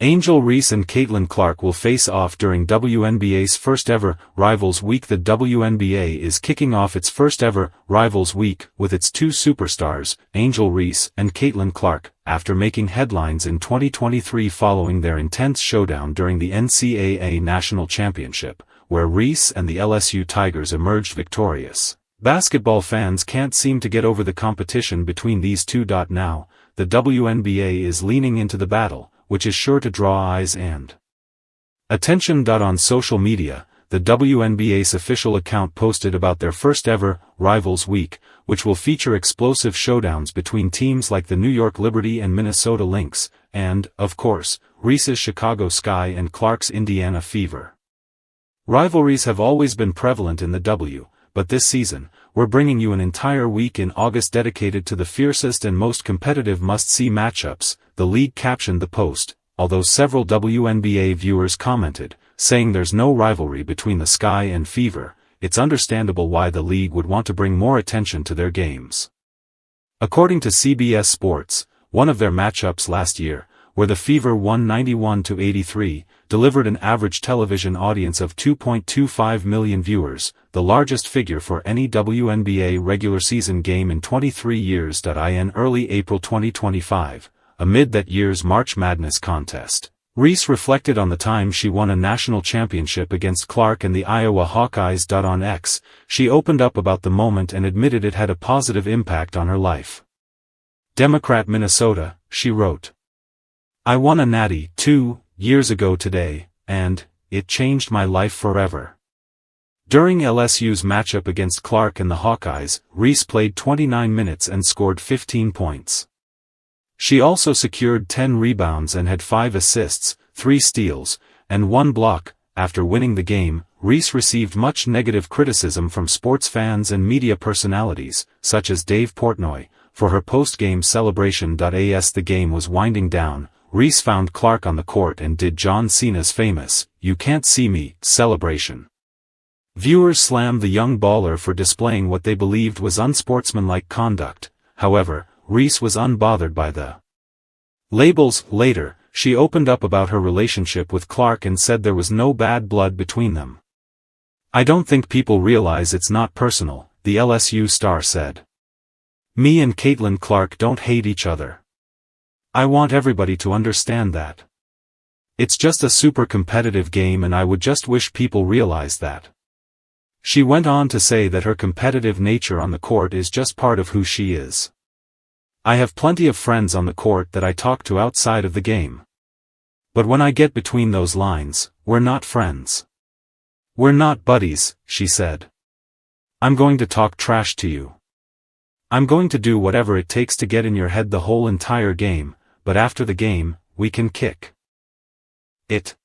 Angel Reese and Caitlin Clark will face off during WNBA's first-ever Rivals Week. The WNBA is kicking off its first-ever Rivals Week with its two superstars, Angel Reese and Caitlin Clark, after making headlines in 2023 following their intense showdown during the NCAA National Championship, where Reese and the LSU Tigers emerged victorious. Basketball fans can't seem to get over the competition between these two. Now, the WNBA is leaning into the battle, which is sure to draw eyes and attention. On social media, the WNBA's official account posted about their first-ever Rivals Week, which will feature explosive showdowns between teams like the New York Liberty and Minnesota Lynx, and, of course, Reese's Chicago Sky and Clark's Indiana Fever. Rivalries have always been prevalent in the W, but this season, we're bringing you an entire week in August dedicated to the fiercest and most competitive must-see matchups, the league captioned the post, although several WNBA viewers commented, saying there's no rivalry between the Sky and Fever. It's understandable why the league would want to bring more attention to their games. According to CBS Sports, one of their matchups last year, where the Fever won 91-83, delivered an average television audience of 2.25 million viewers, the largest figure for any WNBA regular season game in 23 years. In early April 2025, amid that year's March Madness contest, Reese reflected on the time she won a national championship against Clark and the Iowa Hawkeyes. On X, she opened up about the moment and admitted it had a positive impact on her life. Democrat Minnesota, she wrote. I won a natty 2 years ago today, and it changed my life forever. During LSU's matchup against Clark and the Hawkeyes, Reese played 29 minutes and scored 15 points. She also secured 10 rebounds and had 5 assists, 3 steals, and 1 block. After winning the game, Reese received much negative criticism from sports fans and media personalities, such as Dave Portnoy, for her post-game celebration. As the game was winding down, Reese found Clark on the court and did John Cena's famous, "You can't see me" celebration. Viewers slammed the young baller for displaying what they believed was unsportsmanlike conduct. However, Reese was unbothered by the labels. Later, she opened up about her relationship with Clark and said there was no bad blood between them. I don't think people realize it's not personal, the LSU star said. Me and Caitlin Clark don't hate each other. I want everybody to understand that. It's just a super competitive game and I would just wish people realized that. She went on to say that her competitive nature on the court is just part of who she is. I have plenty of friends on the court that I talk to outside of the game. But when I get between those lines, we're not friends. We're not buddies, she said. I'm going to talk trash to you. I'm going to do whatever it takes to get in your head the whole entire game, but after the game, we can kick it.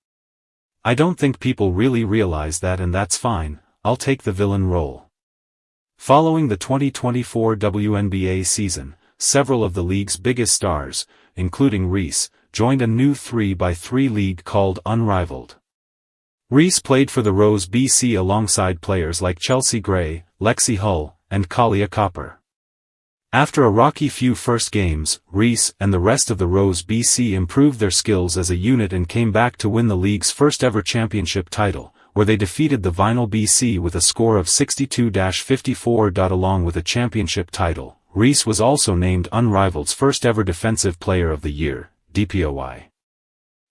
I don't think people really realize that, and that's fine. I'll take the villain role. Following the 2024 WNBA season, several of the league's biggest stars, including Reese, joined a new 3x3 league called Unrivaled. Reese played for the Rose BC alongside players like Chelsea Gray, Lexi Hull, and Kalia Copper. After a rocky few first games, Reese and the rest of the Rose BC improved their skills as a unit and came back to win the league's first-ever championship title, where they defeated the Vinyl BC with a score of 62-54. Along with a championship title, Reese was also named Unrivaled's first-ever Defensive Player of the Year, DPOY.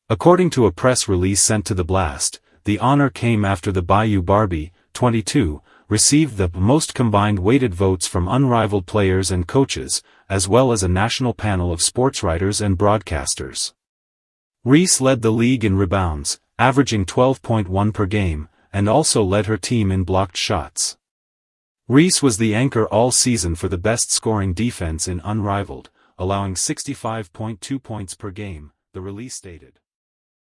According to a press release sent to The Blast, the honor came after the Bayou Barbie, 22, received the most combined weighted votes from Unrivaled players and coaches, as well as a national panel of sportswriters and broadcasters. Reese led the league in rebounds, averaging 12.1 per game, and also led her team in blocked shots. Reese was the anchor all season for the best scoring defense in Unrivaled, allowing 65.2 points per game, the release stated.